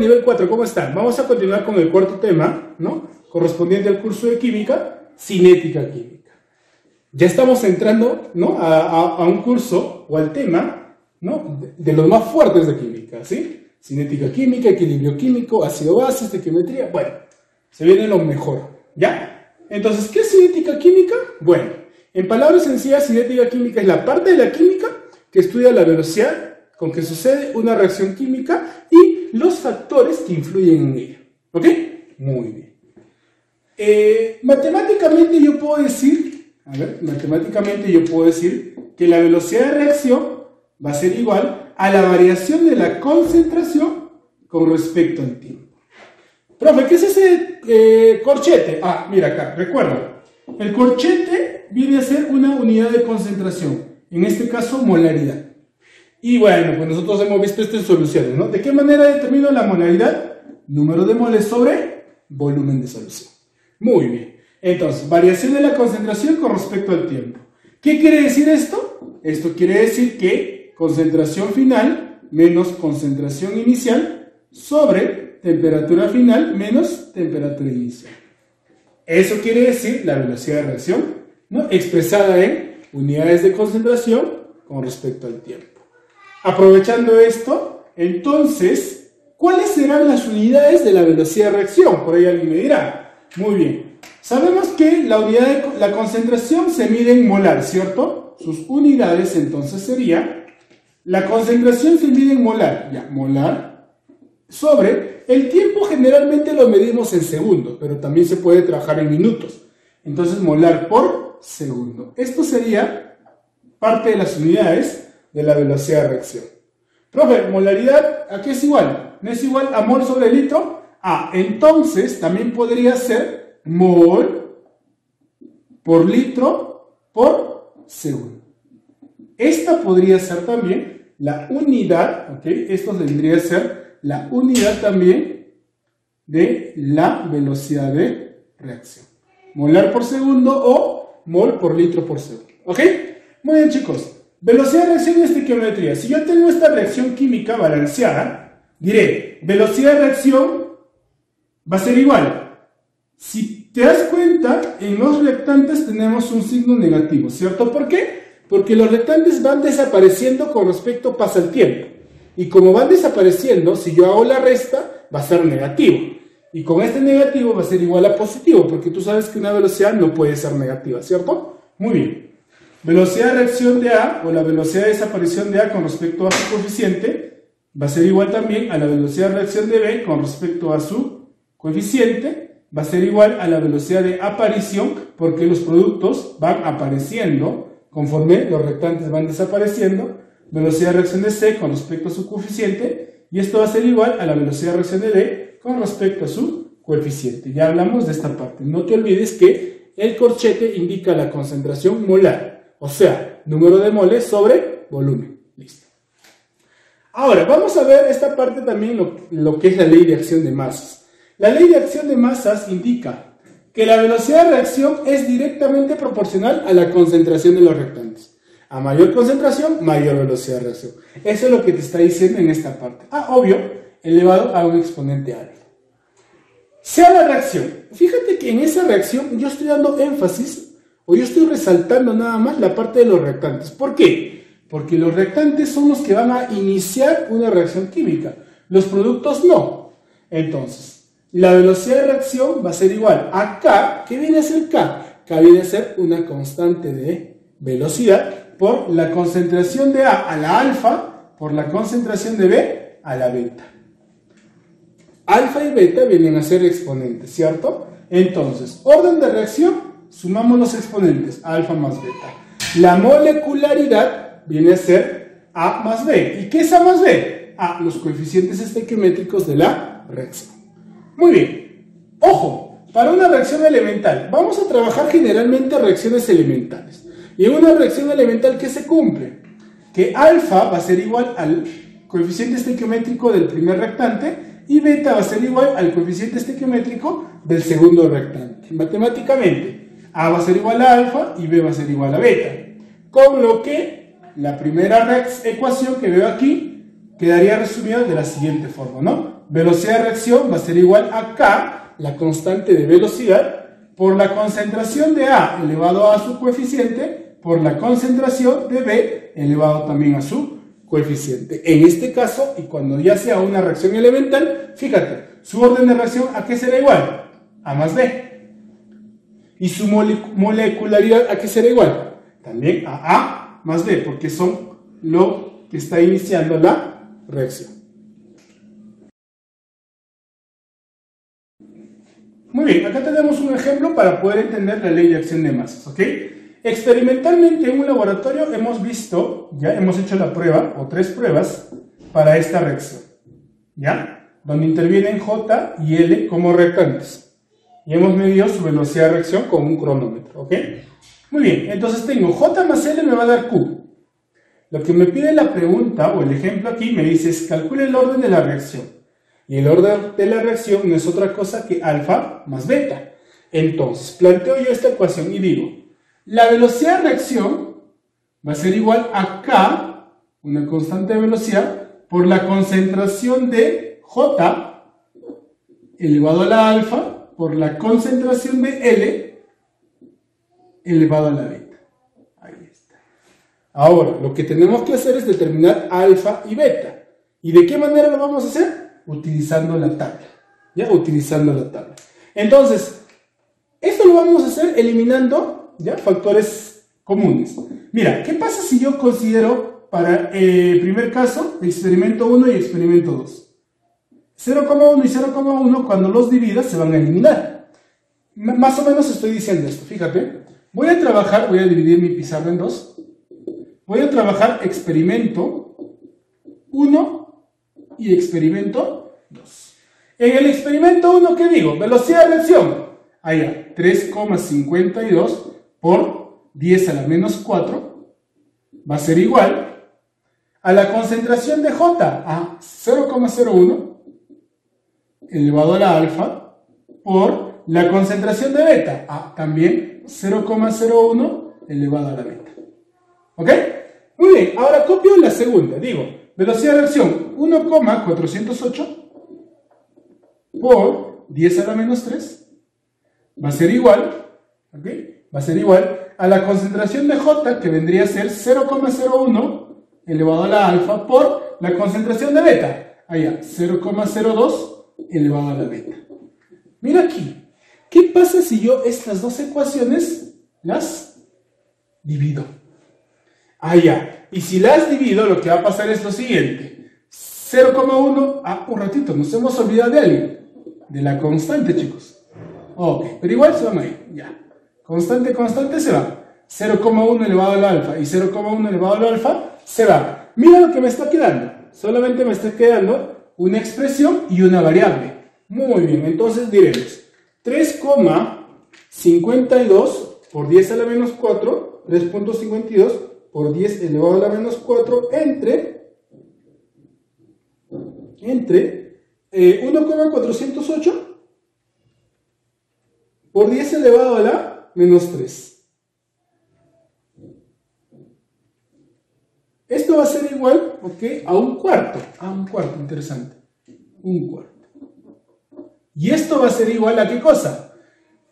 nivel 4, ¿cómo están? Vamos a continuar con el cuarto tema, ¿no? Correspondiente al curso de química, cinética química. Ya estamos entrando, ¿no? a un curso o al tema, ¿no? de los más fuertes de química, ¿sí? Cinética química, equilibrio químico, ácido-base, estequiometría. Bueno, se viene lo mejor, ¿ya? Entonces, ¿qué es cinética química? Bueno, en palabras sencillas, cinética química es la parte de la química que estudia la velocidad con que sucede una reacción química y los factores que influyen en ella. ¿Ok? Muy bien. Matemáticamente yo puedo decir que la velocidad de reacción va a ser igual a la variación de la concentración con respecto al tiempo. Profe, ¿qué es ese corchete? Ah, mira acá, recuerda. El corchete viene a ser una unidad de concentración, en este caso molaridad. Y bueno, pues nosotros hemos visto esto en soluciones, ¿no? ¿De qué manera determino la molaridad? Número de moles sobre volumen de solución. Muy bien. Entonces, variación de la concentración con respecto al tiempo. ¿Qué quiere decir esto? Esto quiere decir que concentración final menos concentración inicial sobre temperatura final menos temperatura inicial. Eso quiere decir la velocidad de reacción, ¿no? Expresada en unidades de concentración con respecto al tiempo. Aprovechando esto, entonces, ¿cuáles serán las unidades de la velocidad de reacción? Por ahí alguien me dirá. Muy bien. Sabemos que la concentración se mide en molar, ¿cierto? Sus unidades entonces sería, la concentración se mide en molar, ya, molar, sobre el tiempo generalmente lo medimos en segundos, pero también se puede trabajar en minutos. Entonces, molar por segundo. Esto sería parte de las unidades de la velocidad de reacción. Profe, molaridad, ¿a qué es igual? ¿No es igual a mol sobre litro? Ah, entonces también podría ser mol por litro por segundo. Esta podría ser también la unidad, ¿ok? Esto vendría a ser la unidad también de la velocidad de reacción. Molar por segundo o mol por litro por segundo. ¿Ok? Muy bien, chicos. Velocidad de reacción y estequiometría. Si yo tengo esta reacción química balanceada, diré, velocidad de reacción va a ser igual. Si te das cuenta, en los reactantes tenemos un signo negativo, ¿cierto? ¿Por qué? Porque los reactantes van desapareciendo con respecto pasa el tiempo. Y como van desapareciendo, si yo hago la resta, va a ser negativo. Y con este negativo va a ser igual a positivo, porque tú sabes que una velocidad no puede ser negativa, ¿cierto? Muy bien. Velocidad de reacción de A, o la velocidad de desaparición de A con respecto a su coeficiente, va a ser igual también a la velocidad de reacción de B con respecto a su coeficiente, va a ser igual a la velocidad de aparición, porque los productos van apareciendo conforme los reactantes van desapareciendo, velocidad de reacción de C con respecto a su coeficiente, y esto va a ser igual a la velocidad de reacción de D con respecto a su coeficiente. Ya hablamos de esta parte. No te olvides que el corchete indica la concentración molar. O sea, número de moles sobre volumen. Listo. Ahora, vamos a ver esta parte también, lo que es la ley de acción de masas. La ley de acción de masas indica que la velocidad de reacción es directamente proporcional a la concentración de los reactantes. A mayor concentración, mayor velocidad de reacción. Eso es lo que te está diciendo en esta parte. Ah, obvio, elevado a un exponente alfa. Sea la reacción. Fíjate que en esa reacción yo estoy dando énfasis o yo estoy resaltando nada más la parte de los reactantes. ¿Por qué? Porque los reactantes son los que van a iniciar una reacción química. Los productos no. Entonces, la velocidad de reacción va a ser igual a K. ¿Qué viene a ser K? K viene a ser una constante de velocidad por la concentración de A a la alfa por la concentración de B a la beta. Alfa y beta vienen a ser exponentes, ¿cierto? Entonces, orden de reacción. Sumamos los exponentes, alfa más beta. La molecularidad viene a ser A más B. ¿Y qué es A más B? Los coeficientes estequiométricos de la reacción. Muy bien. Ojo, para una reacción elemental, vamos a trabajar generalmente reacciones elementales. Y en una reacción elemental, ¿qué se cumple? Que alfa va a ser igual al coeficiente estequiométrico del primer reactante y beta va a ser igual al coeficiente estequiométrico del segundo reactante. Matemáticamente, A va a ser igual a alfa y B va a ser igual a beta. Con lo que la primera ecuación que veo aquí quedaría resumida de la siguiente forma, ¿no? velocidad de reacción va a ser igual a K, la constante de velocidad, por la concentración de A elevado a su coeficiente, por la concentración de B elevado también a su coeficiente. En este caso, y cuando ya sea una reacción elemental, fíjate, su orden de reacción ¿a qué será igual? A más B. ¿Y su molecularidad a qué será igual? También a A más B, porque son lo que está iniciando la reacción. Muy bien, acá tenemos un ejemplo para poder entender la ley de acción de masas, ¿ok? Experimentalmente en un laboratorio hemos visto, ya hemos hecho la prueba, o 3 pruebas, para esta reacción, ¿ya? Donde intervienen J y L como reactantes. Y hemos medido su velocidad de reacción con un cronómetro, ¿ok? Muy bien, entonces tengo J más L me va a dar Q. Lo que me pide la pregunta, o el ejemplo aquí, me dice es calcule el orden de la reacción. Y el orden de la reacción no es otra cosa que alfa más beta. Entonces, planteo yo esta ecuación y digo, la velocidad de reacción va a ser igual a K, una constante de velocidad, por la concentración de J elevado a la alfa, por la concentración de L elevado a la beta. Ahí está. Ahora, lo que tenemos que hacer es determinar alfa y beta. ¿Y de qué manera lo vamos a hacer? Utilizando la tabla. ¿Ya? Utilizando la tabla. Entonces, esto lo vamos a hacer eliminando, ¿ya?, factores comunes. Mira, ¿qué pasa si yo considero para el primer caso experimento 1 y experimento 2? 0,1 y 0,1 cuando los dividas se van a eliminar. Más o menos estoy diciendo esto, fíjate. Voy a dividir mi pizarra en 2. Voy a trabajar experimento 1 y experimento 2. En el experimento 1, ¿qué digo? Velocidad de reacción. Allá, 3,52 por 10 a la menos 4 va a ser igual a la concentración de J, a 0,01 elevado a la alfa, por la concentración de beta, a también 0,01 elevado a la beta. ¿Ok? Muy bien, ahora copio la segunda. Digo, velocidad de reacción 1,408 por 10 a la menos 3 va a ser igual, ¿ok?, va a ser igual a la concentración de J, que vendría a ser 0,01 elevado a la alfa, por la concentración de beta, allá, 0,02 elevado a la beta. Mira aquí, ¿qué pasa si yo estas dos ecuaciones las divido? Allá, y si las divido, lo que va a pasar es lo siguiente: 0,1, un ratito, nos hemos olvidado de algo, de la constante, chicos. Ok, pero igual se van a ir, ya. Constante se va. 0,1 elevado al alfa y 0,1 elevado al alfa se va. Mira lo que me está quedando. Solamente me está quedando una expresión y una variable. Muy bien, entonces diremos 3,52 por 10 a la menos 4, 3.52 por 10 elevado a la menos 4 entre 1,408 por 10 elevado a la menos 3. Esto va a ser igual, ¿ok?, a un cuarto. Interesante. Un cuarto. Y esto va a ser igual a ¿qué cosa?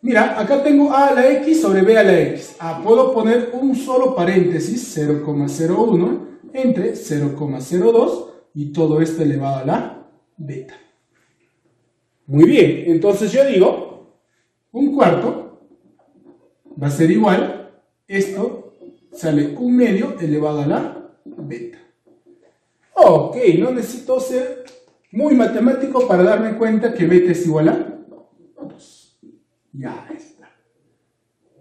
Mira, acá tengo a a la x sobre b a la x. Puedo poner un solo paréntesis, 0,01 entre 0,02 y todo esto elevado a la beta. Muy bien, entonces yo digo, un cuarto va a ser igual, esto sale 1/2 elevado a la beta. Ok, no necesito ser muy matemático para darme cuenta que beta es igual a 2. Ya está.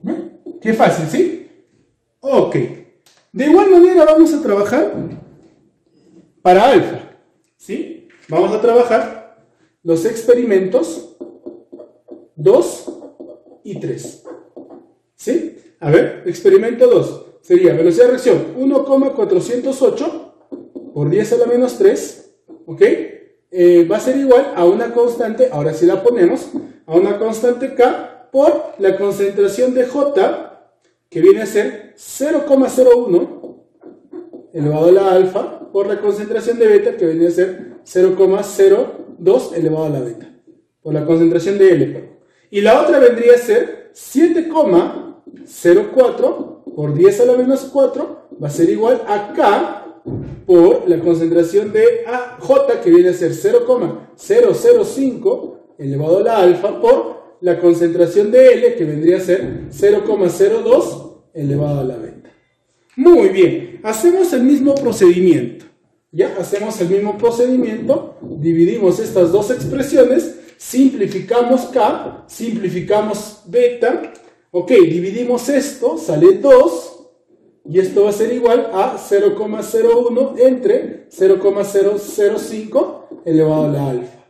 ¿Ven? Qué fácil, ¿sí? Ok. De igual manera vamos a trabajar para alfa, ¿sí? Vamos a trabajar los experimentos 2 y 3. ¿Sí? A ver, experimento 2 sería velocidad de reacción 1,408 por 10 a la menos 3, ¿ok? Va a ser igual a una constante, ahora sí la ponemos, a una constante K por la concentración de J, que viene a ser 0,01 elevado a la alfa, por la concentración de beta, que viene a ser 0,02 2 elevado a la beta, por la concentración de L, perdón. Y la otra vendría a ser 7,04 por 10 a la menos 4, va a ser igual a K por la concentración de J, que viene a ser 0,005 elevado a la alfa, por la concentración de L, que vendría a ser 0,02 elevado a la beta. Muy bien, hacemos el mismo procedimiento. Ya hacemos el mismo procedimiento, dividimos estas dos expresiones, simplificamos K, simplificamos beta, ok, dividimos esto, sale 2, y esto va a ser igual a 0,01 entre 0,005 elevado a la alfa.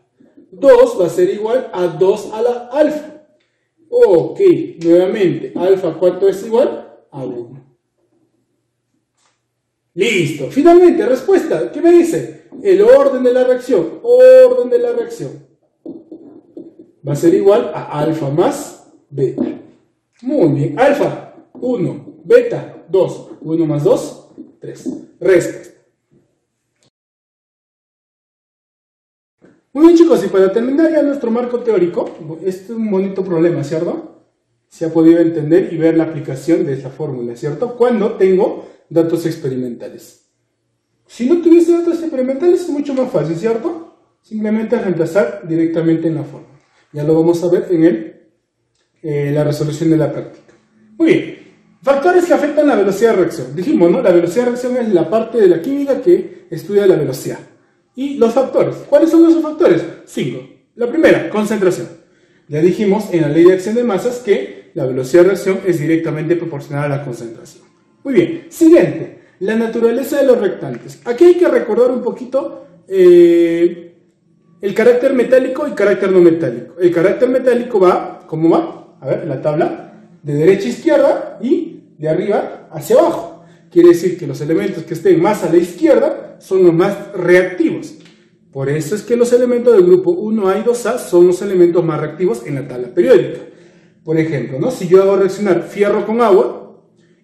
2 va a ser igual a 2 a la alfa. Ok, nuevamente, alfa, ¿cuánto es igual? A 1. Listo. Finalmente, respuesta. ¿Qué me dice? El orden de la reacción. Orden de la reacción. Va a ser igual a alfa más beta. Muy bien. Alfa, 1. Beta, 2. 1 más 2, 3. Respuesta. Muy bien, chicos. Y para terminar ya nuestro marco teórico, este es un bonito problema, ¿cierto? Se ha podido entender y ver la aplicación de esta fórmula, ¿cierto? Cuando tengo datos experimentales. Si no tuviese datos experimentales es mucho más fácil, ¿cierto? Simplemente reemplazar directamente en la fórmula. Ya lo vamos a ver en la resolución de la práctica. Muy bien. Factores que afectan la velocidad de reacción. Dijimos, ¿no? La velocidad de reacción es la parte de la química que estudia la velocidad. Y los factores. ¿Cuáles son esos factores? 5. La primera, concentración. Ya dijimos en la ley de acción de masas que la velocidad de reacción es directamente proporcional a la concentración. Muy bien, siguiente, la naturaleza de los reactantes. Aquí hay que recordar un poquito el carácter metálico y carácter no metálico. El carácter metálico va, ¿cómo va? A ver, la tabla, de derecha a izquierda y de arriba hacia abajo. Quiere decir que los elementos que estén más a la izquierda son los más reactivos. Por eso es que los elementos del grupo 1A y 2A son los elementos más reactivos en la tabla periódica. Por ejemplo, ¿no? Si yo hago reaccionar fierro con agua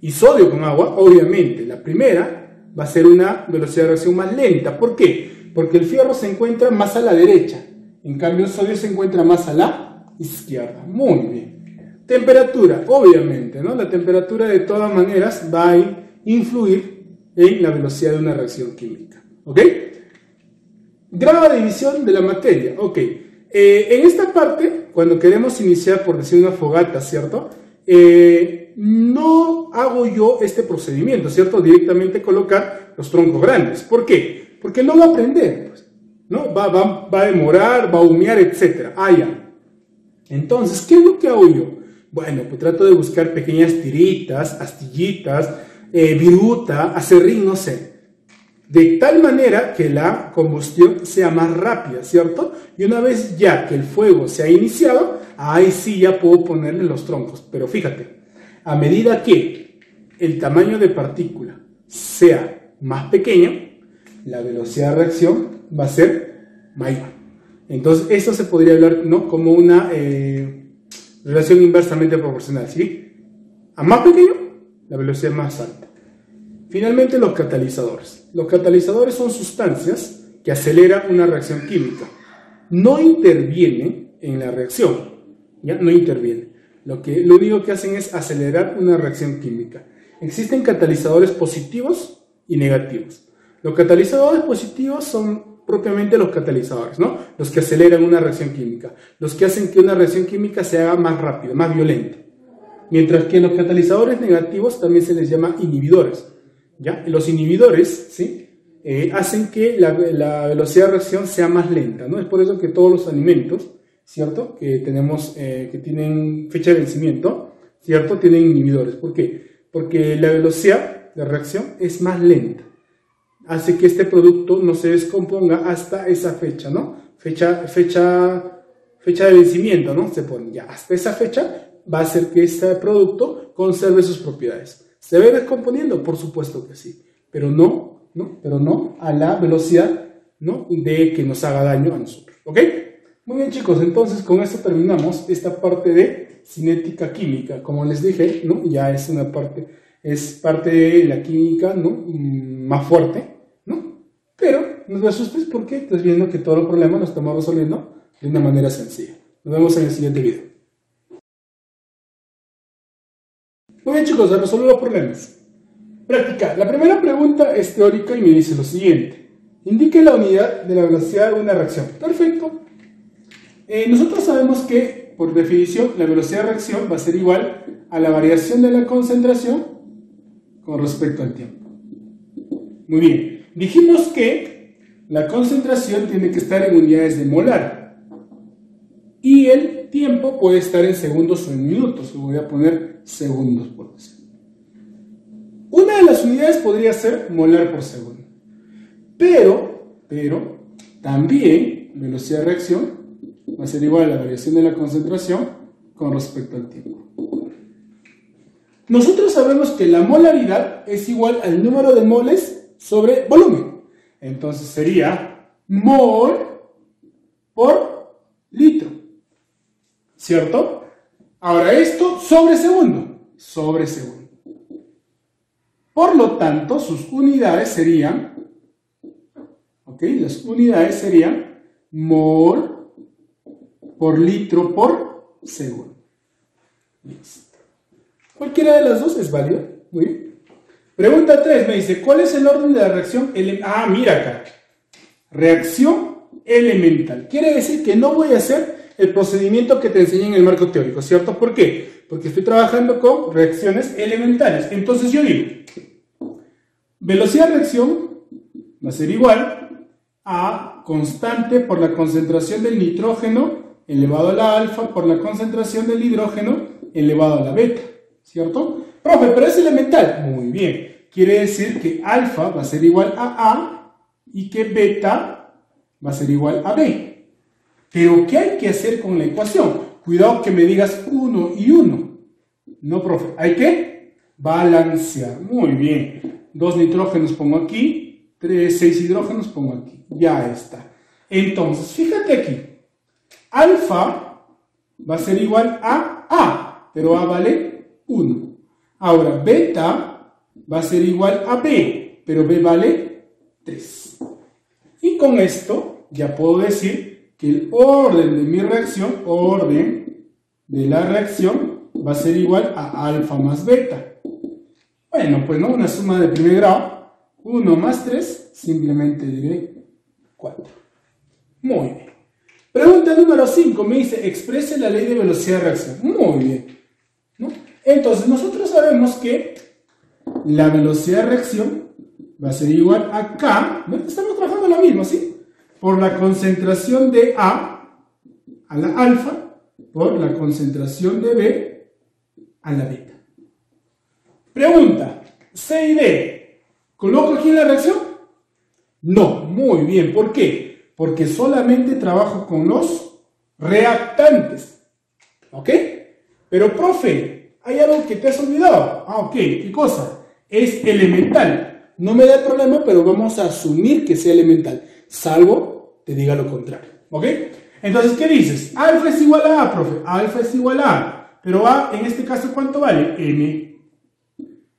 y sodio con agua, obviamente la primera va a ser una velocidad de reacción más lenta. ¿Por qué? Porque el fierro se encuentra más a la derecha, en cambio el sodio se encuentra más a la izquierda. Muy bien. Temperatura, obviamente, ¿no? La temperatura de todas maneras va a influir en la velocidad de una reacción química. ¿Ok? Grado de división de la materia. Ok. En esta parte, cuando queremos iniciar, por decir, una fogata, ¿cierto? No hago yo este procedimiento, ¿cierto? Directamente colocar los troncos grandes. ¿Por qué? Porque no va a prender, pues, ¿no? Va a demorar, va a humear, etc. Ya. Entonces, ¿qué es lo que hago yo? Bueno, pues trato de buscar pequeñas tiritas, astillitas, viruta, acerrín, no sé. De tal manera que la combustión sea más rápida, ¿cierto? Y una vez ya que el fuego se ha iniciado, ahí sí ya puedo ponerle los troncos. Pero fíjate, a medida que el tamaño de partícula sea más pequeño, la velocidad de reacción va a ser mayor. Entonces, esto se podría hablar, ¿no?, como una relación inversamente proporcional, ¿sí? A más pequeño, la velocidad es más alta. Finalmente, los catalizadores. Los catalizadores son sustancias que aceleran una reacción química. No intervienen en la reacción, ¿ya? No intervienen. Lo único que hacen es acelerar una reacción química. Existen catalizadores positivos y negativos. Los catalizadores positivos son propiamente los catalizadores, ¿no? Los que aceleran una reacción química. Los que hacen que una reacción química se haga más rápida, más violenta. Mientras que los catalizadores negativos también se les llama inhibidores. ¿Ya? Los inhibidores, ¿sí?, hacen que la velocidad de reacción sea más lenta, ¿no? Es por eso que todos los alimentos, ¿cierto?, que tenemos, que tienen fecha de vencimiento, ¿cierto?, tienen inhibidores. ¿Por qué? Porque la velocidad de reacción es más lenta. Hace que este producto no se descomponga hasta esa fecha, ¿no? Fecha de vencimiento, ¿no? Se pone ya hasta esa fecha, va a hacer que este producto conserve sus propiedades. ¿Se ve descomponiendo? Por supuesto que sí, pero no a la velocidad, ¿no?, de que nos haga daño a nosotros, ¿ok? Muy bien, chicos, entonces con esto terminamos esta parte de cinética química. Como les dije, ¿no?, ya es parte de la química, ¿no?, más fuerte, ¿no?, pero no te asustes porque estás viendo que todos los problemas los estamos resolviendo de una manera sencilla. Nos vemos en el siguiente video. Muy bien, chicos, a resolver los problemas. Práctica. La primera pregunta es teórica y me dice lo siguiente. Indique la unidad de la velocidad de una reacción. Perfecto. Nosotros sabemos que, por definición, la velocidad de reacción va a ser igual a la variación de la concentración con respecto al tiempo. Muy bien. Dijimos que la concentración tiene que estar en unidades de molar. Y el tiempo puede estar en segundos o en minutos. Lo voy a poner segundos por decir. Una de las unidades podría ser molar por segundo. Pero, también velocidad de reacción va a ser igual a la variación de la concentración con respecto al tiempo. Nosotros sabemos que la molaridad es igual al número de moles sobre volumen. Entonces sería mol por litro. ¿Cierto? Ahora esto sobre segundo. Sobre segundo. Por lo tanto, sus unidades serían, las unidades serían mol por litro por segundo. Listo. Cualquiera de las dos es válida. Muy bien. Pregunta 3 me dice, ¿cuál es el orden de la reacción elemental? Mira acá. Reacción elemental. Quiere decir que no voy a hacer el procedimiento que te enseñé en el marco teórico, ¿cierto? ¿Por qué? Porque estoy trabajando con reacciones elementales. Entonces yo digo, velocidad de reacción va a ser igual a constante por la concentración del nitrógeno elevado a la alfa por la concentración del hidrógeno elevado a la beta, ¿cierto? Profe, pero es elemental. Muy bien. Quiere decir que alfa va a ser igual a A y que beta va a ser igual a B. Pero, ¿qué hay que hacer con la ecuación? Cuidado que me digas 1 y 1. No, profe. Hay que balancear. Muy bien. 2 nitrógenos pongo aquí. 6 hidrógenos pongo aquí. Ya está. Entonces, fíjate aquí. Alfa va a ser igual a A. Pero A vale 1. Ahora, beta va a ser igual a B. Pero B vale 3. Y con esto ya puedo decir que el orden de mi reacción, orden de la reacción, va a ser igual a alfa más beta. Bueno, pues no, una suma de primer grado, 1 más 3, simplemente diré 4. Muy bien. Pregunta número 5, me dice, exprese la ley de velocidad de reacción. Muy bien. ¿No? Entonces, nosotros sabemos que la velocidad de reacción va a ser igual a K, ¿no? Estamos trabajando lo mismo, ¿sí? Por la concentración de A a la alfa por la concentración de B a la beta. Pregunta, C y D, ¿coloco aquí en la reacción? No, muy bien, ¿por qué? Porque solamente trabajo con los reactantes, ¿ok? Pero, profe, hay algo que te has olvidado. Ok, ¿qué cosa? Es elemental. No me da problema, pero vamos a asumir que sea elemental, salvo te diga lo contrario, ¿ok? Entonces, ¿qué dices? Alfa es igual a A, profe. Alfa es igual a A. Pero A, en este caso, ¿cuánto vale? M.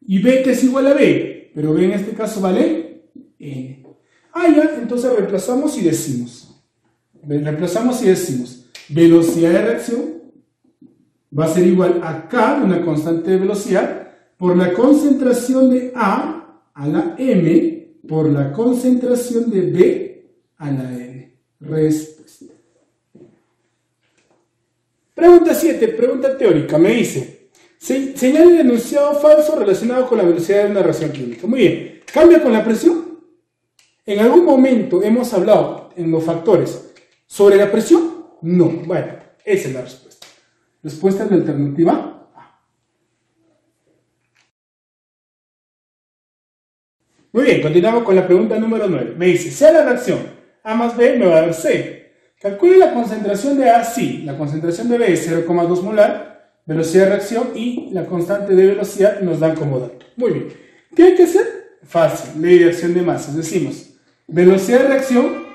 Y beta es igual a B. Pero B en este caso vale N. Ya, entonces reemplazamos y decimos. Velocidad de reacción va a ser igual a K, una constante de velocidad, por la concentración de A a la M, por la concentración de B a la N. Respuesta. Pregunta 7, pregunta teórica. Me dice, señale el enunciado falso relacionado con la velocidad de una reacción química. Muy bien. ¿Cambia con la presión? ¿En algún momento hemos hablado en los factores sobre la presión? No. Bueno, esa es la respuesta. Respuesta es la alternativa A. Muy bien, continuamos con la pregunta número 9. Me dice, sea la reacción A más B me va a dar C. Calcule la concentración de A, sí. La concentración de B es 0,2 molar, velocidad de reacción y la constante de velocidad nos dan como dato. Muy bien. ¿Qué hay que hacer? Fácil, ley de acción de masas. Decimos, velocidad de reacción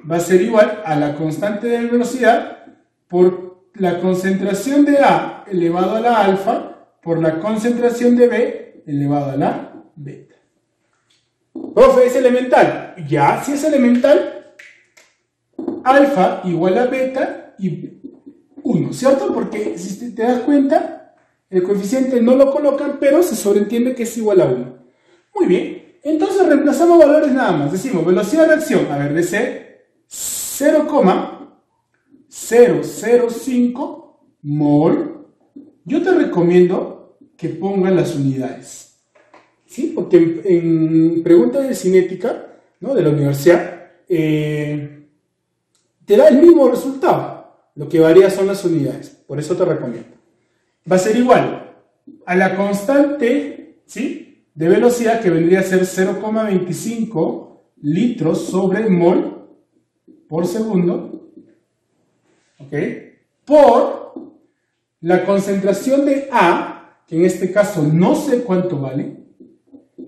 va a ser igual a la constante de velocidad por la concentración de A elevado a la alfa por la concentración de B elevado a la beta. Profe, ¿es elemental? Ya, si es elemental, alfa igual a beta y 1, ¿cierto? Porque si te das cuenta, el coeficiente no lo colocan, pero se sobreentiende que es igual a 1. Muy bien, entonces reemplazamos valores nada más. Decimos velocidad de reacción, a ver, de ser 0,005 mol. Yo te recomiendo que pongas las unidades. ¿Sí? Porque en preguntas de cinética, ¿no?, de la universidad, te da el mismo resultado. Lo que varía son las unidades. Por eso te recomiendo. Va a ser igual a la constante, ¿sí?, de velocidad, que vendría a ser 0,25 litros sobre mol por segundo. ¿Ok? Por la concentración de A, que en este caso no sé cuánto vale,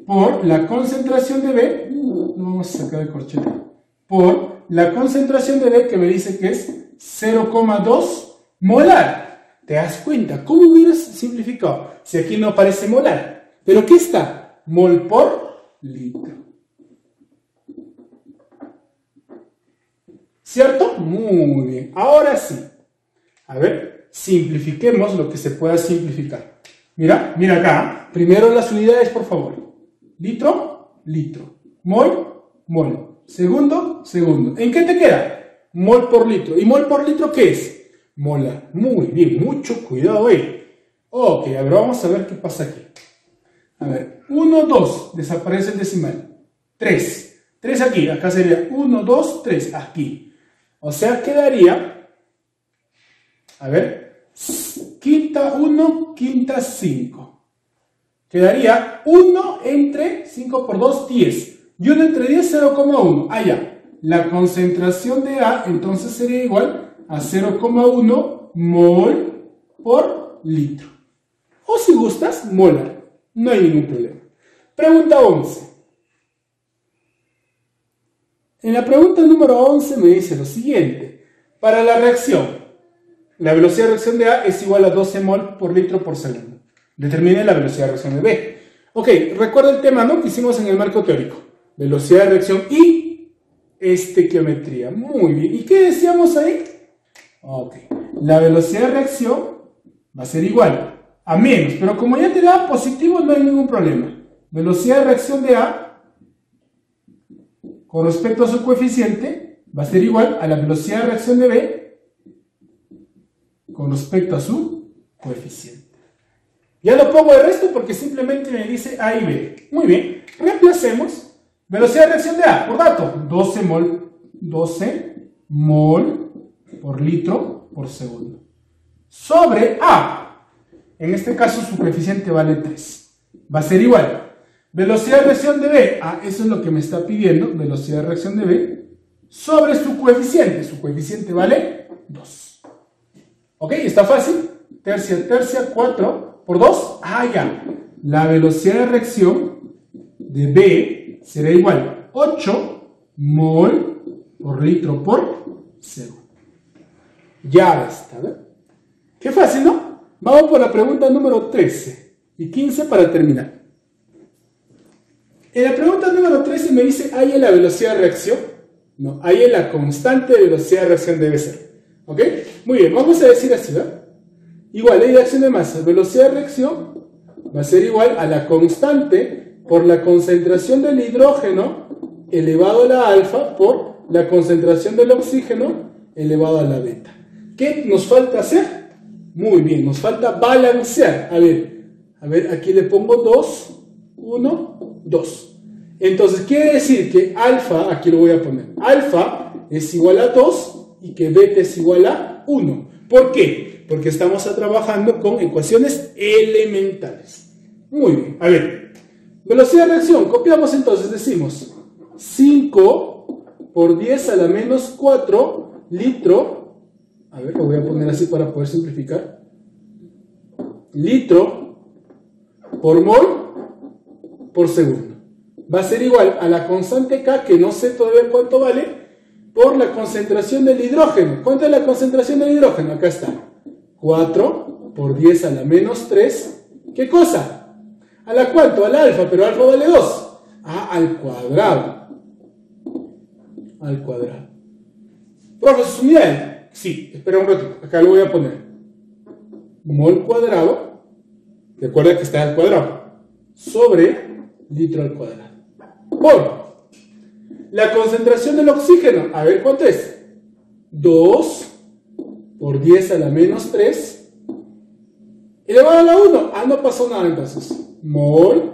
por la concentración de B, no vamos a sacar el corchete, por la concentración de B, que me dice que es 0,2 molar. ¿Te das cuenta? ¿Cómo hubieras simplificado? Si aquí no aparece molar. ¿Pero qué está? Mol por litro. ¿Cierto? Muy bien. Ahora sí. A ver, simplifiquemos lo que se pueda simplificar. Mira acá. Primero las unidades, por favor. Litro, litro. Mol, mol. Segundo, segundo. ¿En qué te queda? Mol por litro. ¿Y mol por litro qué es? Molar. Muy bien, mucho cuidado ahí. Ok, a ver, vamos a ver qué pasa aquí. A ver, 1, 2, desaparece el decimal. 3. 3 aquí, acá sería 1, 2, 3, aquí. O sea, quedaría, a ver, quinta 1, quinta 5. Quedaría 1 entre 5 por 2, 10. Y 1 entre 10, 0,1. Ah, ya. La concentración de A entonces sería igual a 0,1 mol por litro. O si gustas, molar. No hay ningún problema. Pregunta 11. En la pregunta número 11 me dice lo siguiente. Para la reacción, la velocidad de reacción de A es igual a 12 mol por litro por segundo. Determine la velocidad de reacción de B. Ok, recuerda el tema, ¿no?, que hicimos en el marco teórico. Velocidad de reacción y estequiometría. Muy bien. ¿Y qué decíamos ahí? Ok. La velocidad de reacción va a ser igual a menos, pero como ya te da positivo no hay ningún problema. Velocidad de reacción de A con respecto a su coeficiente va a ser igual a la velocidad de reacción de B con respecto a su coeficiente. Ya lo pongo de resto porque simplemente me dice A y B. Muy bien, reemplacemos. Velocidad de reacción de A, por dato, 12 mol por litro por segundo. Sobre A. En este caso su coeficiente vale 3. Va a ser igual. Velocidad de reacción de B. Ah, eso es lo que me está pidiendo. Velocidad de reacción de B. Sobre su coeficiente. Su coeficiente vale 2. ¿Ok? ¿Está fácil? Tercia, 4 por 2. Ah, ya. La velocidad de reacción de B será igual a 8 mol por litro por segundo. Ya está, ¿verdad? Qué fácil, ¿no? Vamos por la pregunta número 13 y 15 para terminar. En la pregunta número 13 me dice, ¿hay en la velocidad de reacción? No, hay en la constante de velocidad de reacción debe ser. ¿Ok? Muy bien, vamos a decir así, ¿verdad? Igual, ley de acción de masa, velocidad de reacción va a ser igual a la constante por la concentración del hidrógeno elevado a la alfa por la concentración del oxígeno elevado a la beta. ¿Qué nos falta hacer? Muy bien, nos falta balancear. A ver, aquí le pongo 2, 1, 2. Entonces, quiere decir que alfa, aquí lo voy a poner, alfa es igual a 2 y que beta es igual a 1. ¿Por qué? Porque estamos trabajando con ecuaciones elementales. Muy bien, a ver, velocidad de reacción, copiamos entonces, decimos 5 por 10 a la menos 4 litro. A ver, lo voy a poner así para poder simplificar. Litro por mol por segundo. Va a ser igual a la constante K, que no sé todavía cuánto vale, por la concentración del hidrógeno. ¿Cuánto es la concentración del hidrógeno? Acá está. 4 por 10 a la menos 3. ¿Qué cosa? ¿A la cuánto? Al alfa, pero alfa vale 2. al cuadrado. Al cuadrado. Profe, ¿sus unidades? Sí, espera un ratito. Acá lo voy a poner. Mol cuadrado. Recuerda que está al cuadrado. Sobre litro al cuadrado. Por la concentración del oxígeno. A ver, ¿cuánto es? 2 por 10 a la menos 3. Elevado a la 1. No pasó nada entonces. Mol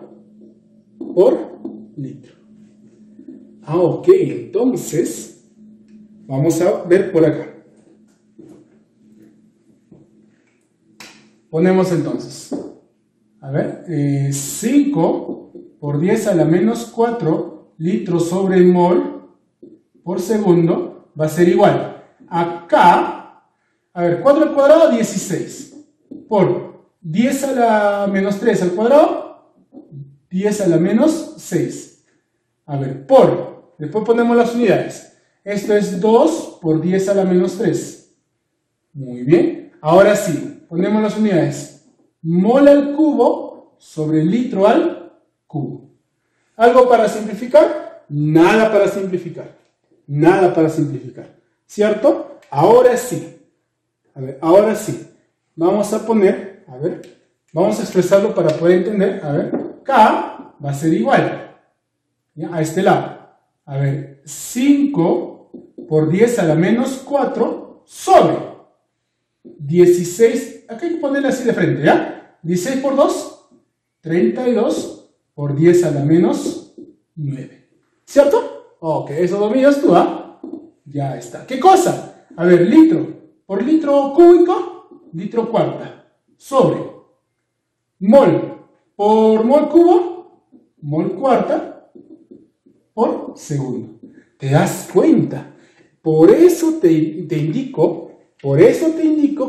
por litro. Ok, entonces vamos a ver por acá. Ponemos entonces, a ver, 5 por 10 a la menos 4 litros sobre mol por segundo va a ser igual. Acá, a ver, 4 al cuadrado, 16. Por 10 a la menos 3 al cuadrado, 10 a la menos 6. A ver, por, después ponemos las unidades. Esto es 2 por 10 a la menos 3. Muy bien. Ahora sí, ponemos las unidades. Mol al cubo sobre litro al cubo. ¿Algo para simplificar? Nada para simplificar. Nada para simplificar. ¿Cierto? Ahora sí. A ver, ahora sí. Vamos a poner, a ver, vamos a expresarlo para poder entender. A ver, K va a ser igual, ¿ya? A este lado. A ver, 5 por 10 a la menos 4 sobre 16. Acá hay que ponerle así de frente, ¿ya? 16 por 2, 32 por 10 a la menos 9. ¿Cierto? Ok, eso dominas tú, ¿ah? Ya está. ¿Qué cosa? A ver, litro por litro cúbico, litro cuarta, sobre mol por mol cubo, mol cuarta, por segundo. ¿Te das cuenta? Por eso te indico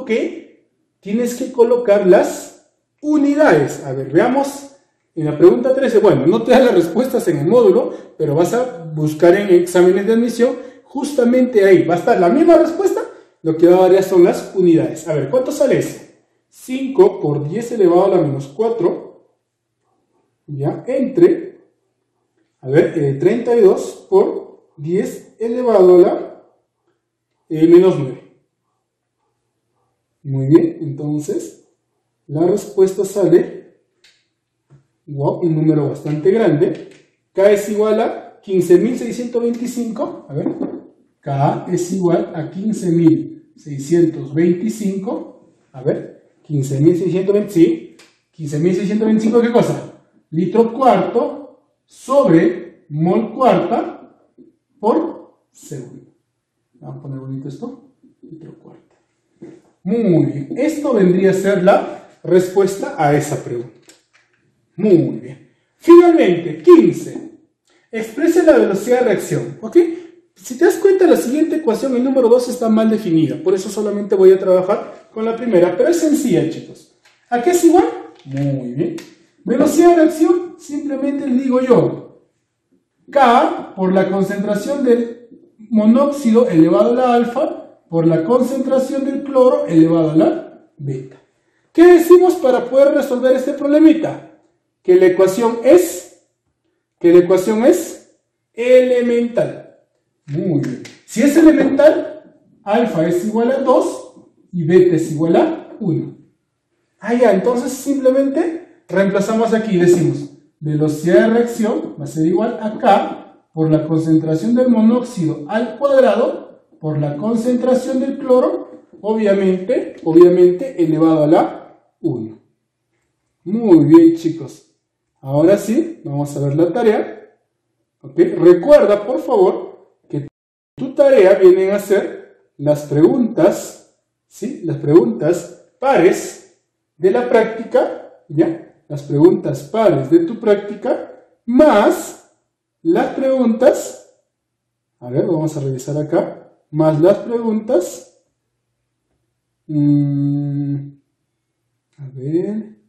que tienes que colocar las unidades. A ver, veamos en la pregunta 13. Bueno, no te da las respuestas en el módulo, pero vas a buscar en exámenes de admisión. Justamente ahí va a estar la misma respuesta. Lo que va a variar son las unidades. A ver, ¿cuánto sale eso? 5 por 10 elevado a la menos 4. Ya, entre, a ver, 32 por 10 elevado a la menos 9. Muy bien, entonces la respuesta sale, wow, un número bastante grande. K es igual a 15.625. A ver, K es igual a 15.625. A ver, 15.625, sí. 15.625, ¿qué cosa? Litro cuarto sobre mol cuarta por segundo. Vamos a poner bonito esto. Litro cuarto. Muy bien. Esto vendría a ser la respuesta a esa pregunta. Muy bien. Finalmente, 15. Exprese la velocidad de reacción. ¿Ok? Si te das cuenta, la siguiente ecuación, el número 2, está mal definida. Por eso solamente voy a trabajar con la primera. Pero es sencilla, chicos. ¿A qué es igual? Muy bien. Velocidad de reacción, simplemente le digo yo. K por la concentración del monóxido elevado a la alfa por la concentración del cloro elevado a la beta. ¿Qué decimos para poder resolver este problemita? Que la ecuación es elemental. Muy bien. Si es elemental, alfa es igual a 2 y beta es igual a 1. Ya, entonces simplemente reemplazamos aquí y decimos velocidad de reacción va a ser igual a K por la concentración del monóxido al cuadrado por la concentración del cloro, obviamente elevado a la 1. Muy bien, chicos. Ahora sí, vamos a ver la tarea. ¿Okay? Recuerda, por favor, que tu tarea vienen a ser las preguntas, ¿sí? Las preguntas pares de la práctica, ¿ya? Las preguntas pares de tu práctica, más las preguntas, a ver, vamos a revisar acá, más las preguntas, a ver,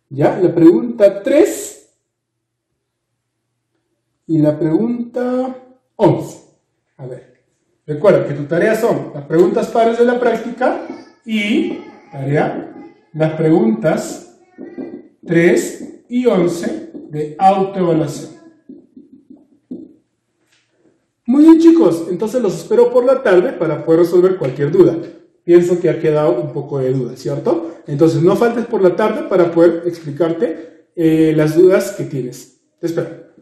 ya, la pregunta 3 y la pregunta 11. A ver, recuerda que tu tarea son las preguntas pares de la práctica y las preguntas 3 y 11 de autoevaluación. Muy bien, chicos, entonces los espero por la tarde para poder resolver cualquier duda. Pienso que ha quedado un poco de duda, ¿cierto? Entonces no faltes por la tarde para poder explicarte las dudas que tienes. Te espero.